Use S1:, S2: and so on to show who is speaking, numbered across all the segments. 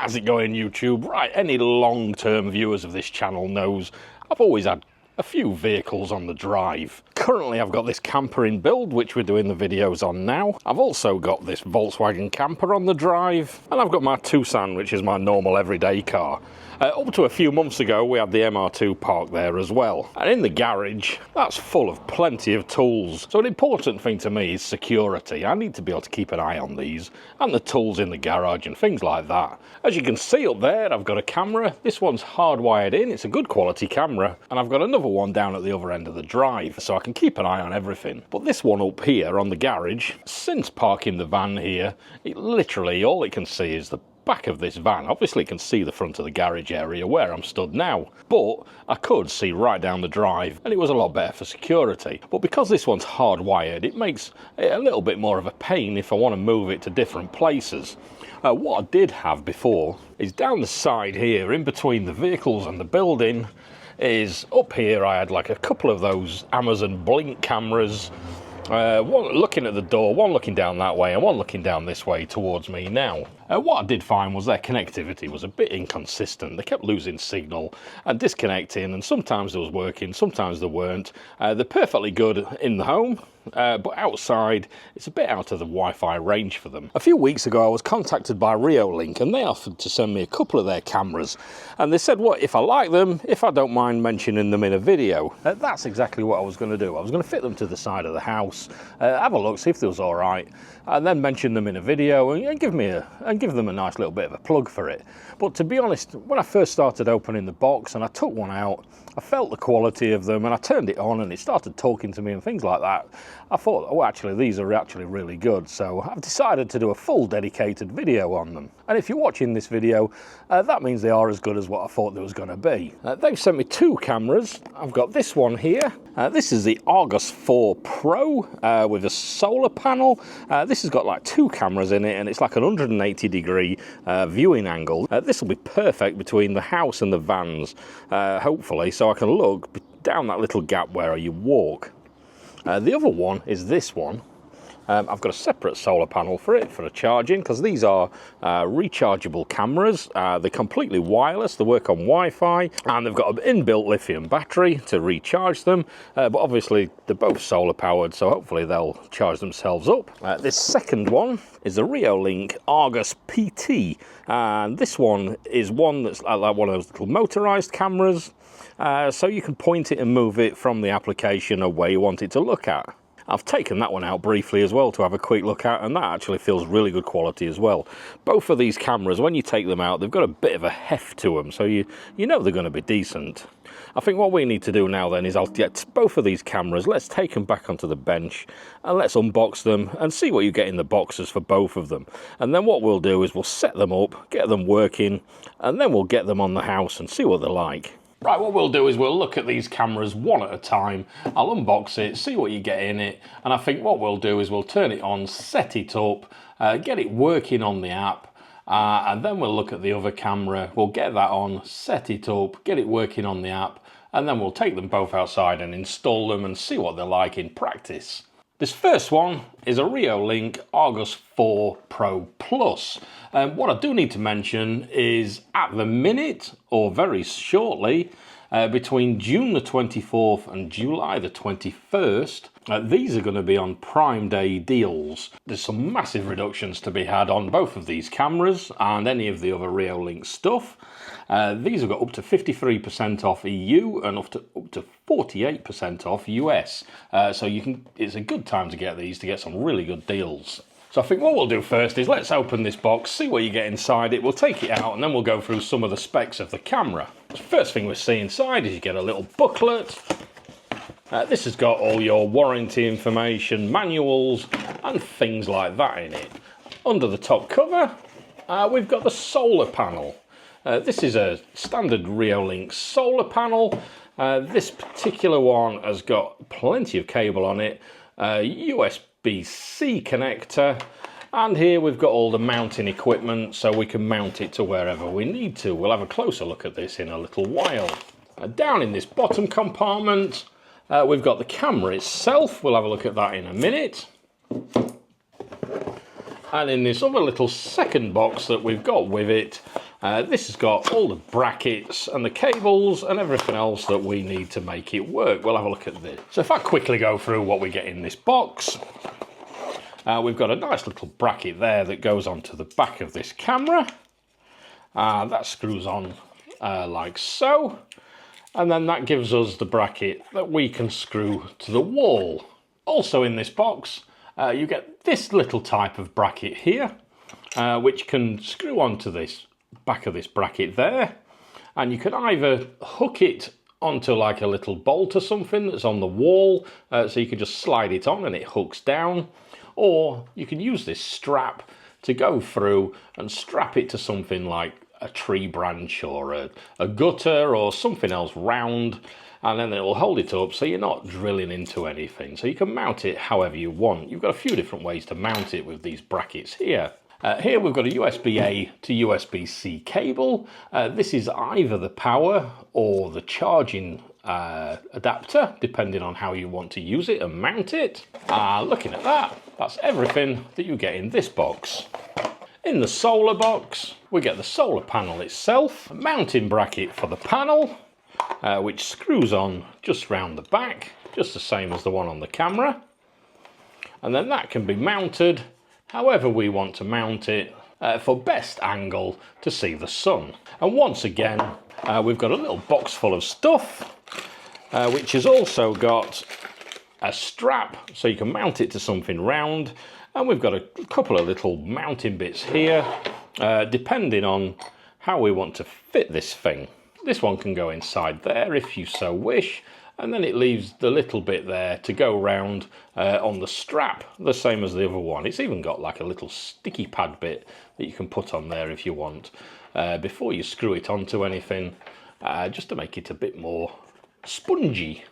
S1: How's it going, YouTube? Right, any long-term viewers of this channel knows I've always had a few vehicles on the drive. Currently I've got this camper in build, which we're doing the videos on now. I've also got this Volkswagen camper on the drive, and I've got my Tucson, which is my normal everyday car. Up to a few months ago we had the MR2 parked there as well, and in the garage that's full of plenty of tools. So an important thing to me is security. I need to be able to keep an eye on these and the tools in the garage and things like that. As you can see up there, I've got a camera. This one's hardwired in, it's a good quality camera, and I've got another one down at the other end of the drive so I can keep an eye on everything. But this one up here on the garage, since parking the van here, it literally all it can see is the back of this van. Obviously you can see the front of the garage area where I'm stood now, but I could see right down the drive, and it was a lot better for security. But because this one's hardwired, it makes it a little bit more of a pain if I want to move it to different places. What I did have before is down the side here, in between the vehicles and the building, is up here I had like a couple of those Amazon Blink cameras. One looking at the door, one looking down that way, and one looking down this way towards me now. What I did find was their connectivity was a bit inconsistent. They kept losing signal and disconnecting, and sometimes they was working, sometimes they weren't. They're perfectly good in the home, but outside it's a bit out of the Wi-Fi range for them. A few weeks ago I was contacted by Reolink, and they offered to send me a couple of their cameras, and they said, what, if I like them, if I don't mind mentioning them in a video. That's exactly what I was going to do. I was going to fit them to the side of the house, have a look, see if they was all right, and then mention them in a video and give them a nice little bit of a plug for it. But to be honest, when I first started opening the box and I took one out, I felt the quality of them, and I turned it on and it started talking to me and things like that. I thought, oh, actually these are actually really good, so I've decided to do a full dedicated video on them. And if you're watching this video, that means they are as good as what I thought they was going to be. They've sent me two cameras. I've got this one here. This is the Argus 4 Pro with a solar panel. This has got like two cameras in it, and it's like an 180-degree viewing angle. This will be perfect between the house and the vans, hopefully, so I can look down that little gap where you walk. The other one is this one. I've got a separate solar panel for it, for the charging, because these are rechargeable cameras. They're completely wireless, they work on Wi-Fi, and they've got an inbuilt lithium battery to recharge them, but obviously they're both solar powered, so hopefully they'll charge themselves up. This second one is the Reolink Argus PT, and this one is one that's like one of those little motorized cameras, so you can point it and move it from the application of where you want it to look at. I've taken that one out briefly as well to have a quick look at, and that actually feels really good quality as well. Both of these cameras, when you take them out, they've got a bit of a heft to them, so you know they're going to be decent. I think what we need to do now then is I'll get both of these cameras, let's take them back onto the bench and let's unbox them and see what you get in the boxes for both of them. And then what we'll do is we'll set them up, get them working, and then we'll get them on the house and see what they're like. Right, what we'll do is we'll look at these cameras one at a time. I'll unbox it, see what you get in it, and I think what we'll do is we'll turn it on, set it up, get it working on the app, and then we'll look at the other camera, we'll get that on, set it up, get it working on the app, and then we'll take them both outside and install them and see what they're like in practice. This first one is a Reolink Argus 4 Pro Plus. What I do need to mention is at the minute, or very shortly, between June the 24th and July the 21st, these are going to be on Prime Day deals. There's some massive reductions to be had on both of these cameras and any of the other Reolink stuff. These have got up to 53% off EU and up to 48% off US. So it's a good time to get these to get some really good deals. So I think what we'll do first is let's open this box, see what you get inside it, we'll take it out, and then we'll go through some of the specs of the camera. The first thing we see inside is you get a little booklet. This has got all your warranty information, manuals, and things like that in it. Under the top cover, we've got the solar panel. This is a standard Reolink solar panel. This particular one has got plenty of cable on it, USB-C connector, and here we've got all the mounting equipment so we can mount it to wherever we need to. We'll have a closer look at this in a little while. Down in this bottom compartment, we've got the camera itself. We'll have a look at that in a minute. And in this other little second box that we've got with it, This has got all the brackets and the cables and everything else that we need to make it work. We'll have a look at this. So if I quickly go through what we get in this box, we've got a nice little bracket there that goes onto the back of this camera. That screws on like so. And then that gives us the bracket that we can screw to the wall. Also in this box, you get this little type of bracket here, which can screw onto this back of this bracket there. And you can either hook it onto like a little bolt or something that's on the wall, so you can just slide it on and it hooks down. Or you can use this strap to go through and strap it to something like a tree branch or a gutter or something else round, and then it will hold it up so you're not drilling into anything. So you can mount it however you want. You've got a few different ways to mount it with these brackets here. Here we've got a USB-A to USB-C cable. This is either the power or the charging adapter, depending on how you want to use it and mount it. Looking at that, that's everything that you get in this box. In the solar box, we get the solar panel itself, a mounting bracket for the panel, which screws on just round the back, just the same as the one on the camera. And then that can be mounted however we want to mount it for best angle to see the sun. And once again, we've got a little box full of stuff, which has also got a strap so you can mount it to something round. And we've got a couple of little mounting bits here, depending on how we want to fit this thing. This one can go inside there if you so wish, and then it leaves the little bit there to go round on the strap, the same as the other one. It's even got like a little sticky pad bit that you can put on there if you want, before you screw it onto anything, just to make it a bit more spongy.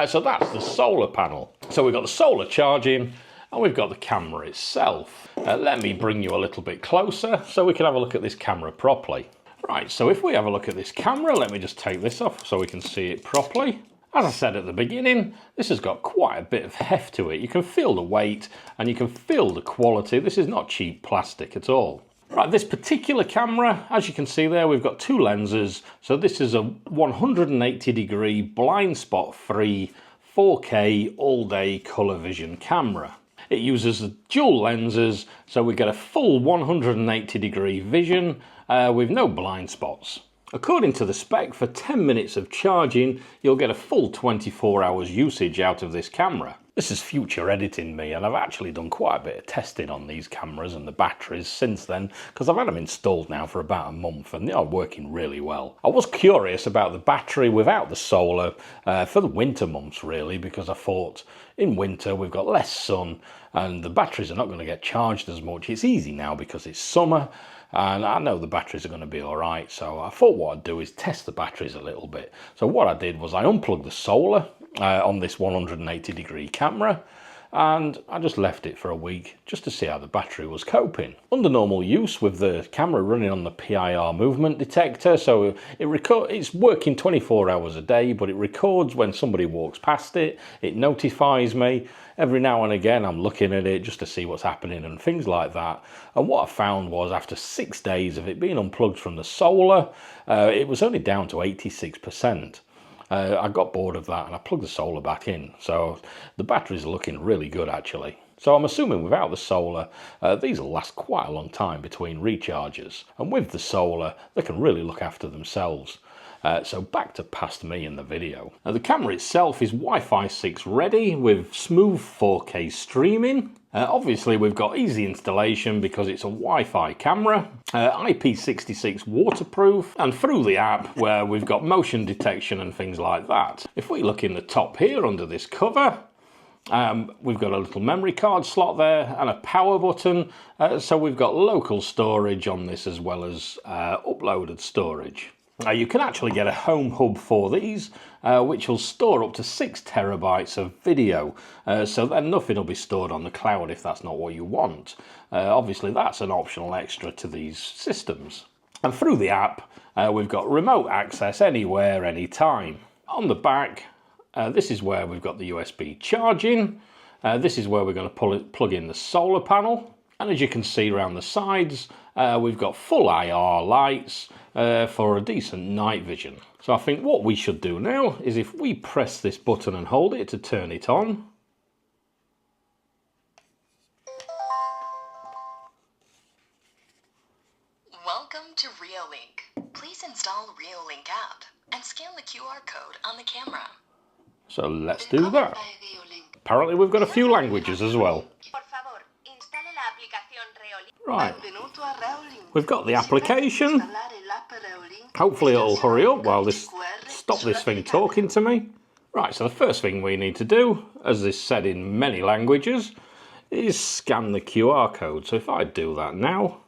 S1: So that's the solar panel. So we've got the solar charging, and we've got the camera itself. Let me bring you a little bit closer so we can have a look at this camera properly. Right, so if we have a look at this camera, let me just take this off so we can see it properly. As I said at the beginning, this has got quite a bit of heft to it. You can feel the weight and you can feel the quality. This is not cheap plastic at all. Right, this particular camera, as you can see there, we've got two lenses. So this is a 180-degree blind spot free 4K all-day colour vision camera. It uses the dual lenses, so we get a full 180-degree vision with no blind spots. According to the spec, for 10 minutes of charging, you'll get a full 24 hours usage out of this camera. This is future editing me, and I've actually done quite a bit of testing on these cameras and the batteries since then, because I've had them installed now for about a month and they are working really well. I was curious about the battery without the solar for the winter months really, because I thought in winter we've got less sun and the batteries are not going to get charged as much. It's easy now because it's summer and I know the batteries are going to be all right, so I thought what I'd do is test the batteries a little bit. So what I did was I unplugged the solar on this 180-degree camera, and I just left it for a week just to see how the battery was coping. Under normal use with the camera running on the PIR movement detector, so it's working 24 hours a day, but it records when somebody walks past it, it notifies me. Every now and again I'm looking at it just to see what's happening and things like that. And what I found was after 6 days of it being unplugged from the solar, it was only down to 86%. I got bored of that and I plugged the solar back in. So the batteries are looking really good actually. So I'm assuming without the solar, these will last quite a long time between recharges. And with the solar, they can really look after themselves. So back to past me in the video. Now the camera itself is Wi-Fi 6 ready with smooth 4K streaming. Obviously we've got easy installation because it's a Wi-Fi camera, IP66 waterproof, and through the app where we've got motion detection and things like that. If we look in the top here under this cover, we've got a little memory card slot there and a power button, so we've got local storage on this as well as uploaded storage. You can actually get a home hub for these, which will store up to 6 terabytes of video, so then nothing will be stored on the cloud if that's not what you want. Obviously that's an optional extra to these systems. And through the app, we've got remote access anywhere, anytime. On the back, this is where we've got the USB charging. This is where we're going to plug in the solar panel. And as you can see around the sides, we've got full IR lights, for a decent night vision. So I think what we should do now is if we press this button and hold it to turn it on.
S2: Welcome to Reolink. Please install Reolink app and scan the QR code on the camera.
S1: So let's do that. Apparently we've got a few languages as well. Right, we've got the application. Hopefully it'll hurry up while stop this thing talking to me. Right, so the first thing we need to do, as is said in many languages, is scan the QR code. So if I do that now.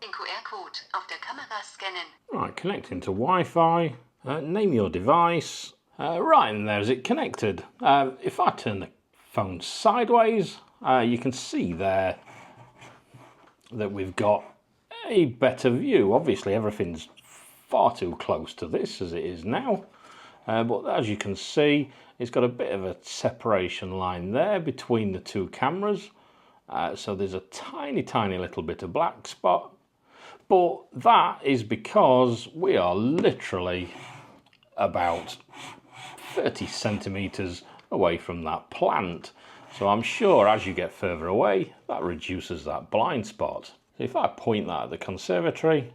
S1: Right, connecting to Wi-Fi. Name your device. Right, and there's it connected. If I turn the phone sideways, you can see there that we've got a better view. Obviously everything's far too close to this as it is now, but as you can see, it's got a bit of a separation line there between the two cameras, so there's a tiny little bit of black spot, but that is because we are literally about 30 centimeters away from that plant. So I'm sure as you get further away, that reduces that blind spot. If I point that at the conservatory,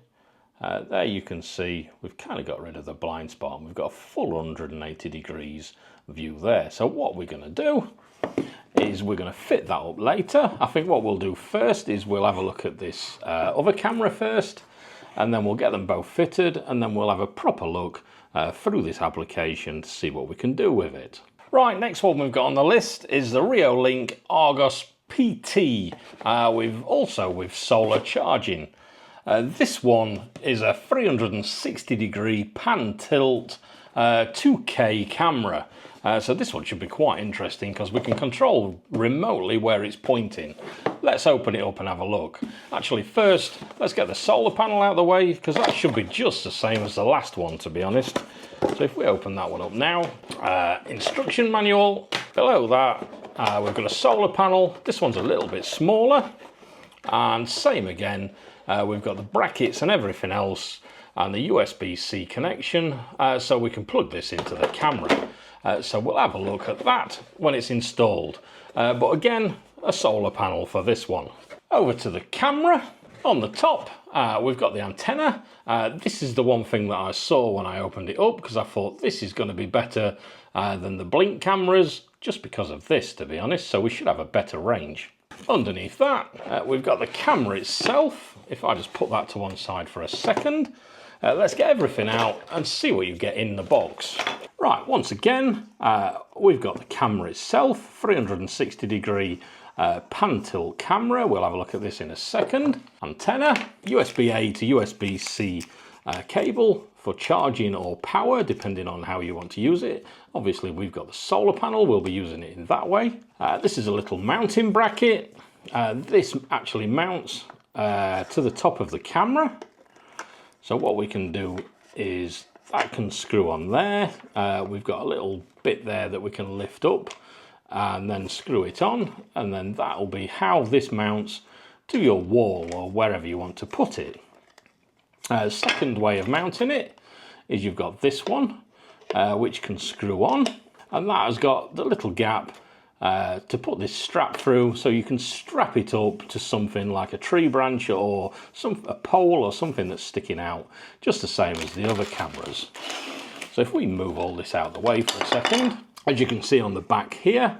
S1: there you can see we've kind of got rid of the blind spot and we've got a full 180 degrees view there. So what we're going to do is we're going to fit that up later. I think what we'll do first is we'll have a look at this other camera first, and then we'll get them both fitted, and then we'll have a proper look through this application to see what we can do with it. Right, next one we've got on the list is the Reolink Argos PT, with solar charging. This one is a 360 degree pan tilt 2K camera. So this one should be quite interesting because we can control remotely where it's pointing. Let's open it up and have a look. Actually, first, let's get the solar panel out of the way because that should be just the same as the last one, to be honest. So if we open that one up now, instruction manual, below that we've got a solar panel. This one's a little bit smaller, and same again, we've got the brackets and everything else, and the USB-C connection, so we can plug this into the camera. So we'll have a look at that when it's installed. But again, a solar panel for this one. Over to the camera. On the top, we've got the antenna. This is the one thing that I saw when I opened it up because I thought this is going to be better than the blink cameras, just because of this, to be honest. So we should have a better range. Underneath that, we've got the camera itself. If I just put that to one side for a second, let's get everything out and see what you get in the box. Right, once again, we've got the camera itself, 360 degree pan tilt camera. We'll have a look at this in a second. Antenna, USB-A to USB-C cable for charging or power, depending on how you want to use it. Obviously, we've got the solar panel. We'll be using it in that way. This is a little mounting bracket. This actually mounts to the top of the camera. So what we can do is that can screw on there. We've got a little bit there that we can lift up and then screw it on, and then that'll be how this mounts to your wall or wherever you want to put it. Second way of mounting it is you've got this one, which can screw on, and that has got the little gap to put this strap through, so you can strap it up to something like a tree branch or a pole or something that's sticking out, just the same as the other cameras. So if we move all this out of the way for a second, as you can see on the back here,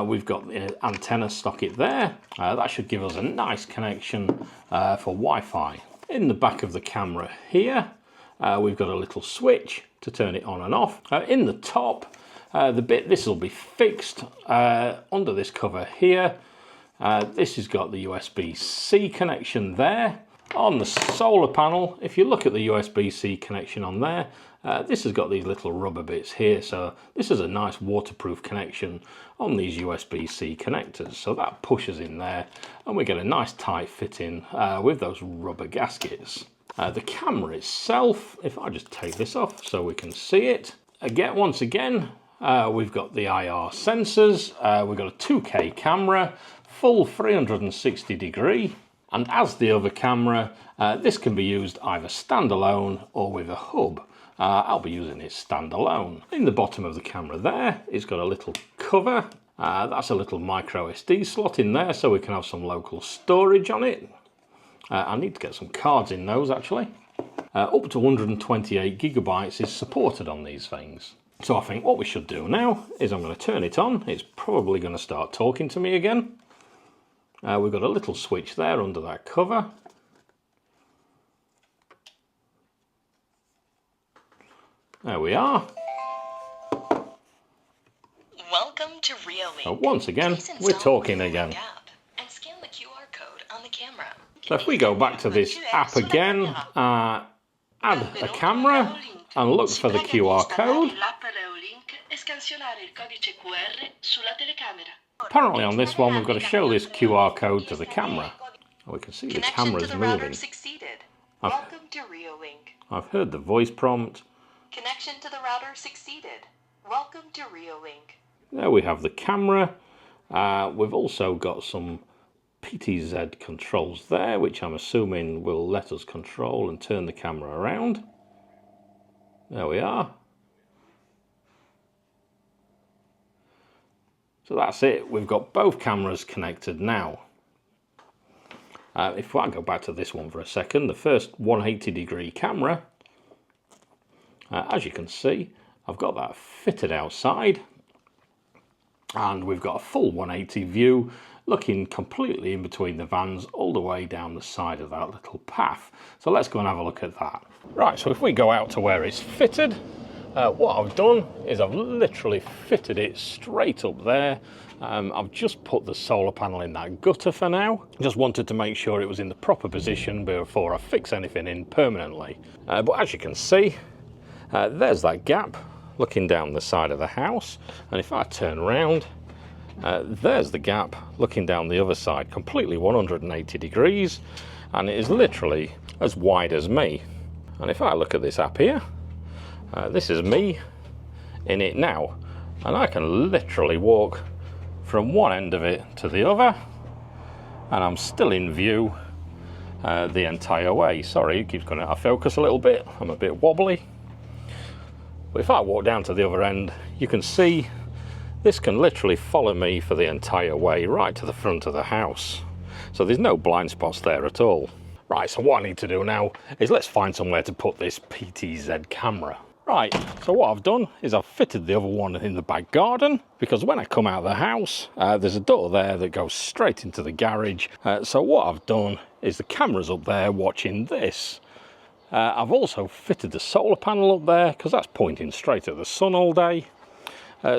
S1: we've got the antenna socket there. That should give us a nice connection for Wi-Fi. In the back of the camera here, we've got a little switch to turn it on and off. In the top, this will be fixed under this cover here. This has got the USB-C connection there. On the solar panel, if you look at the USB-C connection on there, this has got these little rubber bits here, so this is a nice waterproof connection on these USB-C connectors, so that pushes in there and we get a nice tight fitting with those rubber gaskets. The camera itself, if I just take this off so we can see it, once again, we've got the IR sensors, we've got a 2K camera, full 360 degree, And as the other camera, this can be used either standalone or with a hub. I'll be using it standalone. In the bottom of the camera there, it's got a little cover. That's a little micro SD slot in there so we can have some local storage on it. I need to get some cards in those actually. Up to 128 gigabytes is supported on these things. So I think what we should do now is I'm going to turn it on. It's probably going to start talking to me again. We've got a little switch there under that cover. There we are.
S2: Welcome to Reolink.
S1: So once again, we're talking again.
S2: And scan the QR code on the camera.
S1: So if we go back to this app again, add a camera and look for the QR code. Apparently on this one we've got to show this QR code to the camera. We can see the camera's moving.
S2: Welcome to Reolink.
S1: I've heard the voice prompt.
S2: Connection to the router succeeded. Welcome to Reolink.
S1: There we have the camera. We've also got some PTZ controls there, which I'm assuming will let us control and turn the camera around. There we are. So that's it. We've got both cameras connected now. If I go back to this one for a second, the first 180-degree camera, as you can see, I've got that fitted outside, and we've got a full 180 view looking completely in between the vans all the way down the side of that little path. So let's go and have a look at that. Right, so if we go out to where it's fitted, what I've done is I've literally fitted it straight up there. I've just put the solar panel in that gutter for now. Just wanted to make sure it was in the proper position before I fix anything in permanently. But as you can see, there's that gap looking down the side of the house, and if I turn around, there's the gap looking down the other side, completely 180 degrees, and it is literally as wide as me. And if I look at this app here, this is me in it now, and I can literally walk from one end of it to the other, and I'm still in view the entire way. Sorry, it keeps going out of focus a little bit, I'm a bit wobbly. But if I walk down to the other end, you can see this can literally follow me for the entire way right to the front of the house. So there's no blind spots there at all. Right, so what I need to do now is let's find somewhere to put this PTZ camera. Right, so what I've done is I've fitted the other one in the back garden, because when I come out of the house, there's a door there that goes straight into the garage. So what I've done is the camera's up there watching this. I've also fitted the solar panel up there because that's pointing straight at the sun all day.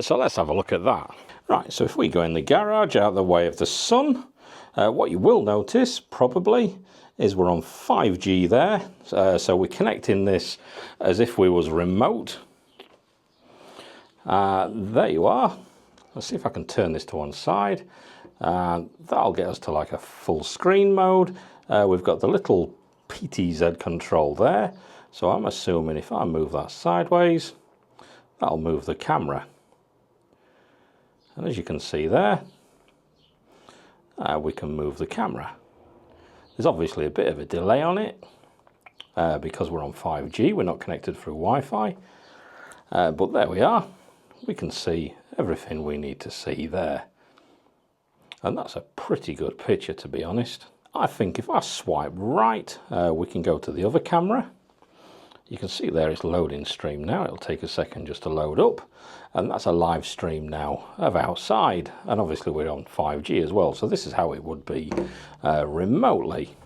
S1: So let's have a look at that. Right, so if we go in the garage out of the way of the sun, what you will notice probably is we're on 5G there. So we're connecting this as if we was remote. There you are. Let's see if I can turn this to one side. That'll get us to like a full screen mode. We've got the little PTZ control there, so I'm assuming if I move that sideways, that'll move the camera. And as you can see there, we can move the camera. There's obviously a bit of a delay on it because we're on 5G, we're not connected through Wi-Fi, but there we are. We can see everything we need to see there, and that's a pretty good picture, to be honest. I think if I swipe right, we can go to the other camera. You can see there it's loading stream now. It'll take a second just to load up, and that's a live stream now of outside, and obviously we're on 5G as well, so this is how it would be remotely.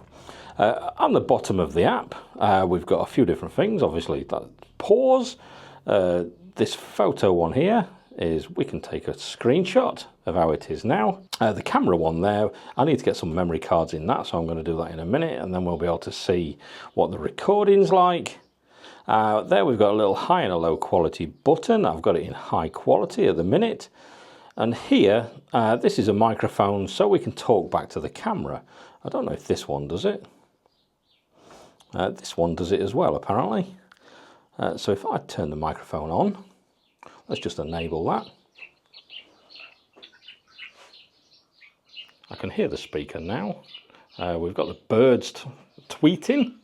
S1: On the bottom of the app, we've got a few different things. Obviously that pause. This photo one here is we can take a screenshot of how it is now. The camera one there, I need to get some memory cards in that, so I'm going to do that in a minute, and then we'll be able to see what the recording's like. There we've got a little high and a low quality button. I've got it in high quality at the minute. And here, this is a microphone so we can talk back to the camera. I don't know if this one does it. This one does it as well, apparently. So if I turn the microphone on, let's just enable that. I can hear the speaker now. We've got the birds tweeting.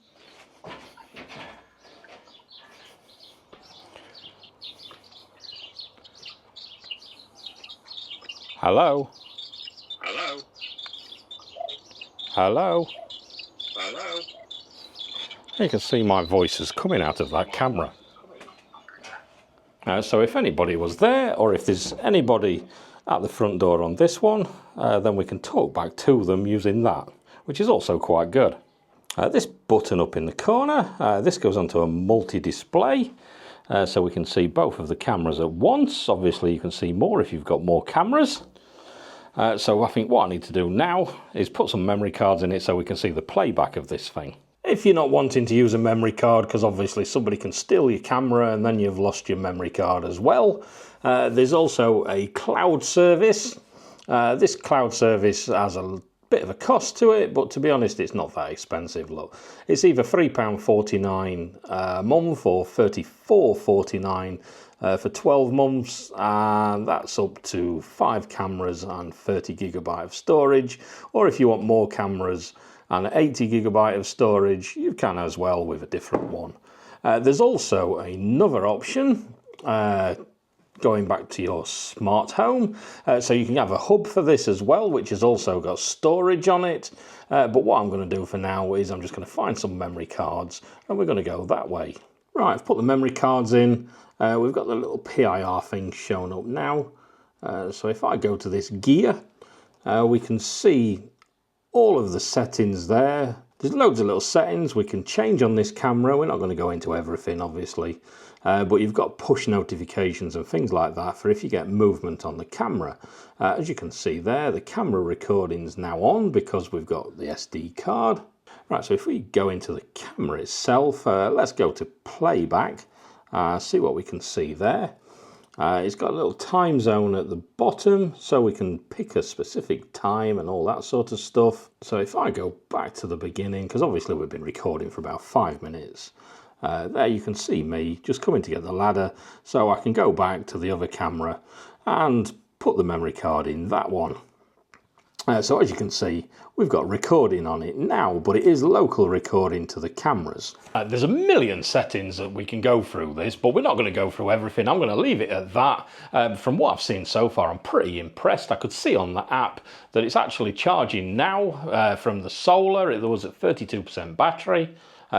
S1: Hello.
S3: Hello.
S1: Hello.
S3: Hello.
S1: You can see my voice is coming out of that camera. So if anybody was there, or if there's anybody at the front door on this one, then we can talk back to them using that, which is also quite good. This button up in the corner, this goes onto a multi-display, so we can see both of the cameras at once. Obviously you can see more if you've got more cameras. So I think what I need to do now is put some memory cards in it so we can see the playback of this thing. If you're not wanting to use a memory card, because obviously somebody can steal your camera and then you've lost your memory card as well, there's also a cloud service. This cloud service has a bit of a cost to it, but to be honest, it's not that expensive. Look, it's either £3.49 a month or £34.49 for 12 months, and that's up to 5 cameras and 30 gigabyte of storage. Or if you want more cameras and 80 gigabyte of storage, you can as well with a different one. There's also another option going back to your smart home, so you can have a hub for this as well, which has also got storage on it. But what I'm going to do for now is I'm just going to find some memory cards and we're going to go that way. Right, I've put the memory cards in. We've got the little PIR thing showing up now. So if I go to this gear, we can see all of the settings there. There's loads of little settings we can change on this camera. We're not going to go into everything, obviously, but you've got push notifications and things like that for if you get movement on the camera. As you can see there, the camera recording's now on because we've got the SD card. Right, so if we go into the camera itself, let's go to playback, see what we can see there. It's got a little time zone at the bottom, so we can pick a specific time and all that sort of stuff. So if I go back to the beginning, because obviously we've been recording for about 5 minutes, there you can see me just coming to get the ladder, so I can go back to the other camera and put the memory card in that one. So as you can see, we've got recording on it now, but it is local recording to the cameras. There's a million settings that we can go through this, but we're not going to go through everything. I'm going to leave it at that. From what I've seen so far, I'm pretty impressed. I could see on the app that it's actually charging now from the solar. It was at 32% battery.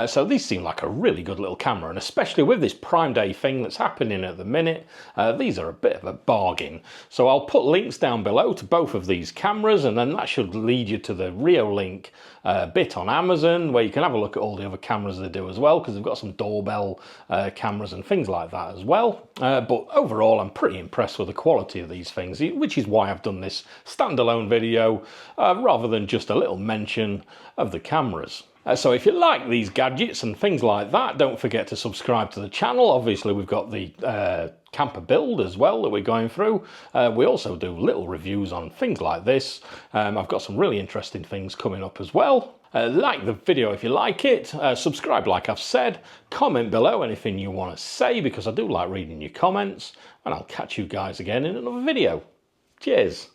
S1: So these seem like a really good little camera, and especially with this Prime Day thing that's happening at the minute, these are a bit of a bargain. So I'll put links down below to both of these cameras, and then that should lead you to the Reolink bit on Amazon, where you can have a look at all the other cameras they do as well, because they've got some doorbell cameras and things like that as well. But overall, I'm pretty impressed with the quality of these things, which is why I've done this standalone video rather than just a little mention of the cameras. So if you like these gadgets and things like that, don't forget to subscribe to the channel. Obviously, we've got the camper build as well that we're going through. We also do little reviews on things like this. I've got some really interesting things coming up as well. Like the video if you like it, subscribe like I've said, comment below anything you want to say because I do like reading your comments, and I'll catch you guys again in another video. Cheers.